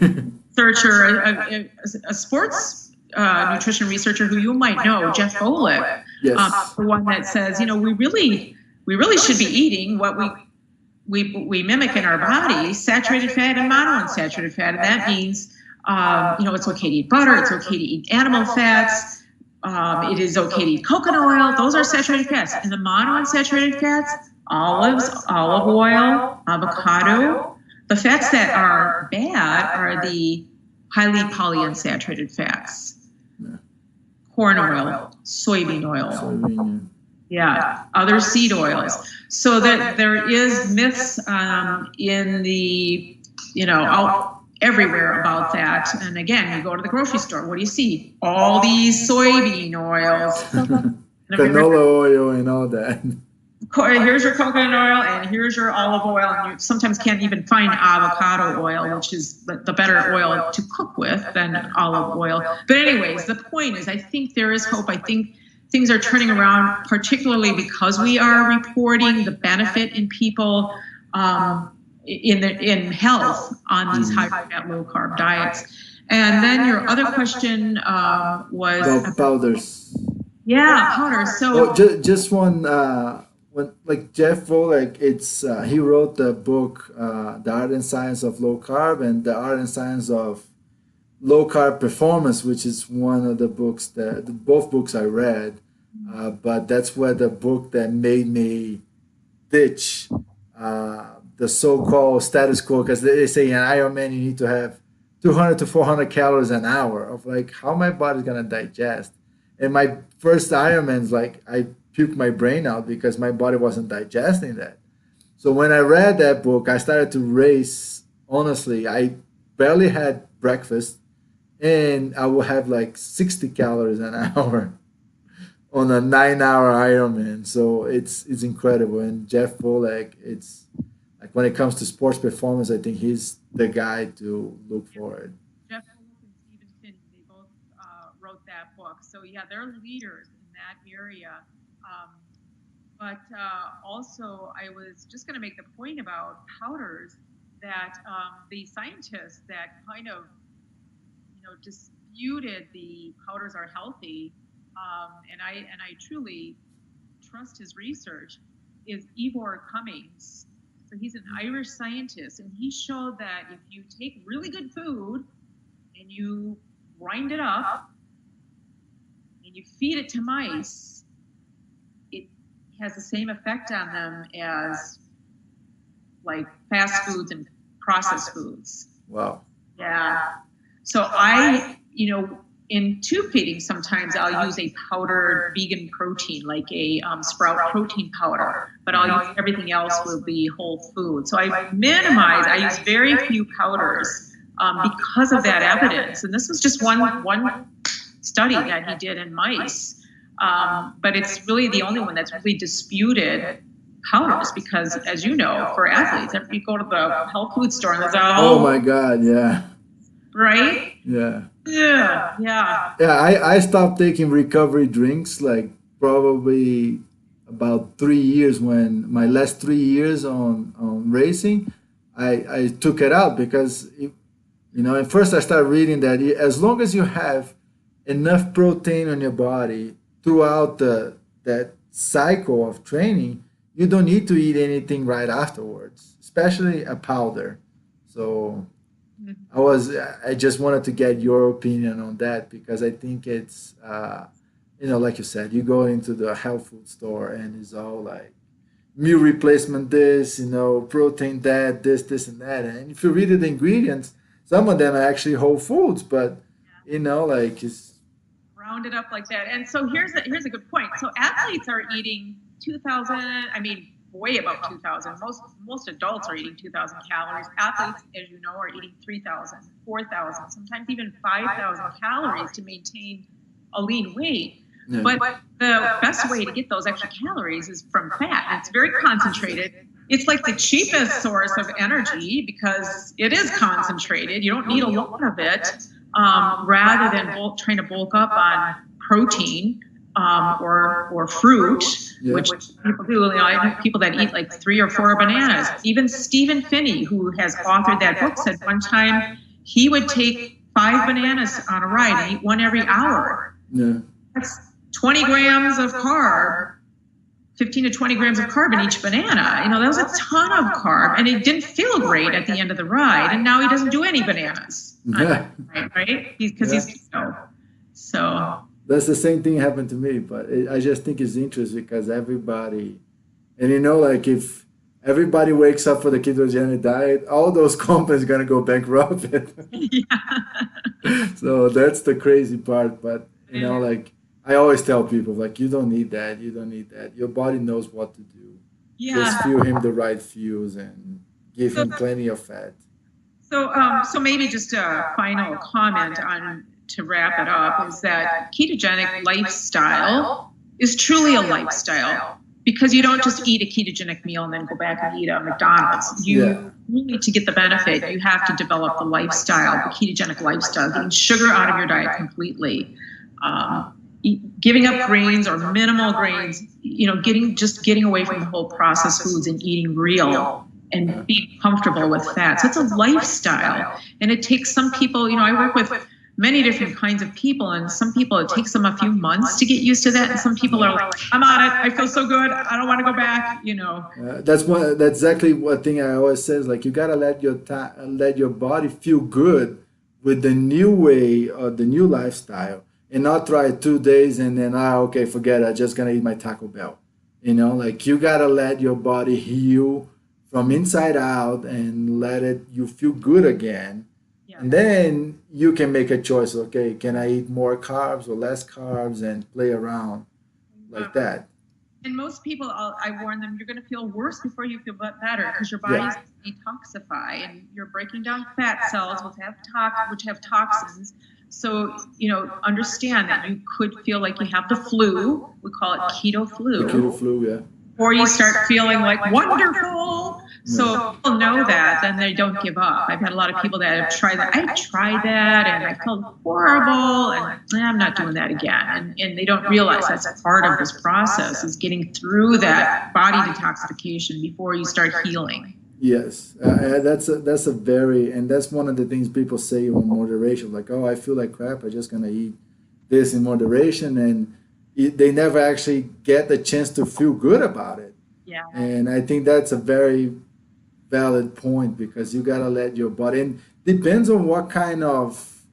Researcher, a sports nutrition researcher who you might know, Jeff Golick,
yes.
The one that says, we really should be eating what we mimic in our body saturated fat and monounsaturated fat, and that means it's okay to eat butter, it's okay to eat animal fats, it is okay to eat coconut oil. Those are saturated fats. And the monounsaturated fats, olives, olive oil, avocado. The fats that are bad are the highly polyunsaturated fats. Corn oil, soybean oil. Yeah, other seed oils. So that there is myths in the, everywhere about that. And again, you go to the grocery store, what do you see? All these soybean oils.
Canola oil and all that.
Here's your coconut oil and here's your olive oil. And you sometimes can't even find avocado oil, which is the better oil to cook with than olive oil. But anyways, the point is, I think there is hope. I think things are turning around, particularly because we are reporting the benefit in people in health on these high-fat, low-carb diets. And then your other question was
about powders.
Yeah, powders. So
just one. Like Jeff Volek, he wrote the book, The Art and Science of Low Carb and The Art and Science of Low Carb Performance, which is one of the books both books I read. But that's where the book that made me ditch the so-called status quo, because they say in Ironman you need to have 200 to 400 calories an hour of like how my body's gonna digest. And my first Ironman's like I puked my brain out because my body wasn't digesting that. So when I read that book, I started to race. Honestly, I barely had breakfast, and I will have like 60 calories an hour on a 9-hour Ironman. So it's incredible. And Jeff Volek, it's like when it comes to sports performance, I think he's the guy to look for it.
Jeff Volek and Stephen Finney, they both wrote that book. So yeah, they're leaders in that area. But also, I was just going to make the point about powders that the scientists that kind of, disputed the powders are healthy, and I truly trust his research, is Ivor Cummings. So he's an Irish scientist, and he showed that if you take really good food and you grind it up and you feed it to mice, has the same effect on them as like fast foods and processed foods.
Wow.
Yeah. So I, in tube feeding, sometimes I'll use a powdered vegan protein, like a sprout protein powder, but I'll use everything else will be whole food. So I use very few powders because of that evidence. And this was just one study that he did in mice. But it's really the only one that's really disputed powders because, as you know, for athletes, if you go to the health food store and there's
oh my God, yeah.
Right?
Yeah.
Yeah.
I stopped taking recovery drinks like probably about 3 years. When my last 3 years on racing, I took it out because at first I started reading that as long as you have enough protein on your body throughout that cycle of training, you don't need to eat anything right afterwards, especially a powder. So I just wanted to get your opinion on that because I think it's, like you said, you go into the health food store and it's all like meal replacement this, protein that, this and that. And if you read the ingredients, some of them are actually whole foods, but, it's
rounded up like that. And so here's a good point. So athletes are eating 2,000, way above 2,000. Most adults are eating 2,000 calories. Athletes, as you know, are eating 3,000, 4,000, sometimes even 5,000 calories to maintain a lean weight. Yeah. But the best way to get those extra calories is from fat. And it's very concentrated. It's like the cheapest source of energy because it is concentrated. You don't need a lot of it. Rather than trying to bulk up on protein or fruit, which people do. I know people that eat like 3 or 4 bananas. Even Stephen Finney, who has authored that book, said one time he would take 5 bananas on a ride and eat one every hour.
Yeah.
That's 20 grams of carb 15 to 20 grams of carb in each banana. You know, that was a ton of carb, and it didn't feel great at the end of the ride. And now he doesn't do any bananas, right? Because he's keto. So
that's the same thing happened to me, but I just think it's interesting because everybody, and you know, like if everybody wakes up for the ketogenic diet, all those companies gonna go bankrupt. So that's the crazy part. But you know, like I always tell people, like you don't need that. You don't need that. Your body knows what to do. Just fuel him the right fuels and give him plenty of fat.
So maybe just a final comment on to wrap it up is that ketogenic lifestyle is truly a lifestyle, because you don't just eat a ketogenic meal and then go back and eat a McDonald's. You need to get the benefit. You have to develop the lifestyle, the ketogenic lifestyle, getting sugar out of your diet completely, giving up grains or minimal grains, you know, getting away from the whole processed foods and eating real and being comfortable with fat. So it's a lifestyle. And it takes some people, you know, I work with many different kinds of people, and some people, it takes them a few months to get used to that. And some people are like, I'm on it. I feel so good. I don't want to go back, you know.
That's exactly what thing I always say is like, you got to let your body feel good with the new way or the new lifestyle, and not try 2 days and then, okay, forget it. I'm just going to eat my Taco Bell. You know, like you got to let your body heal from inside out and you feel good again. And then you can make a choice. Okay, can I eat more carbs or less carbs, and play around like that.
And most people, I warn them, you're going to feel worse before you feel better, because your body's detoxify, and you're breaking down fat cells which have toxins. So, you know, understand that you could feel like you have the flu. We call it keto flu.
The keto flu, yeah.
Or you start feeling like wonderful. So people know that, then they don't give up. I've had a lot of people that have tried that. I tried that and I felt horrible, and I'm not doing that again. And they don't realize that's part of this process, is getting through that body detoxification before you start healing.
Yes, that's one of the things people say in moderation. Like, oh, I feel like crap. I'm just gonna eat this in moderation, and they never actually get the chance to feel good about it.
Yeah.
And I think that's a very valid point, because you gotta let your body. And depends on what kind of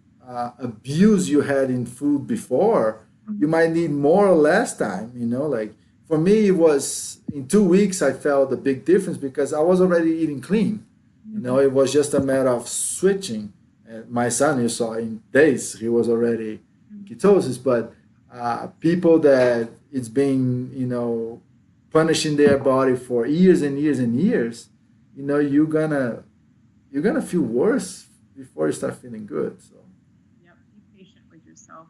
abuse you had in food before. You might need more or less time. You know, like for me, it was in 2 weeks I felt a big difference, because I was already eating clean. You know, it was just a matter of switching. My son, you saw in days, he was already in ketosis. But people that it's been, you know, punishing their body for years and years and years, you know, you're gonna feel worse before you start feeling good. So
be patient with yourself.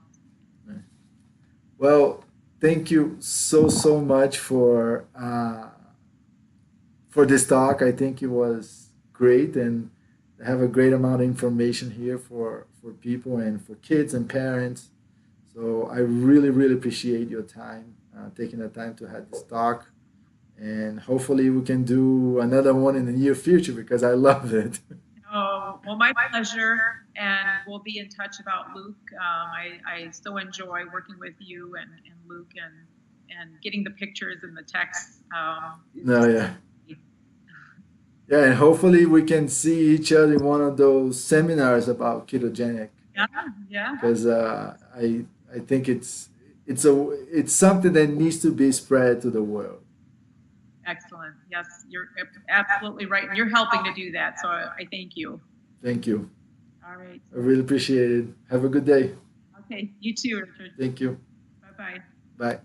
Well, thank you so much for this talk. I think it was great, and have a great amount of information here for people and for kids and parents. So I really appreciate your time, taking the time to have this talk, and hopefully we can do another one in the near future, because I love it.
Oh, well, my pleasure, and we'll be in touch about Luke. I so enjoy working with you and Luke, and getting the pictures and the texts.
Yeah, and hopefully we can see each other in one of those seminars about ketogenic.
Yeah.
Because I think it's something that needs to be spread to the world.
Excellent. Yes, you're absolutely right. And you're helping to do that. So I thank you.
Thank you.
All right.
I really appreciate it. Have a good day.
Okay. You too, Richard.
Thank you.
Bye-bye.
Bye.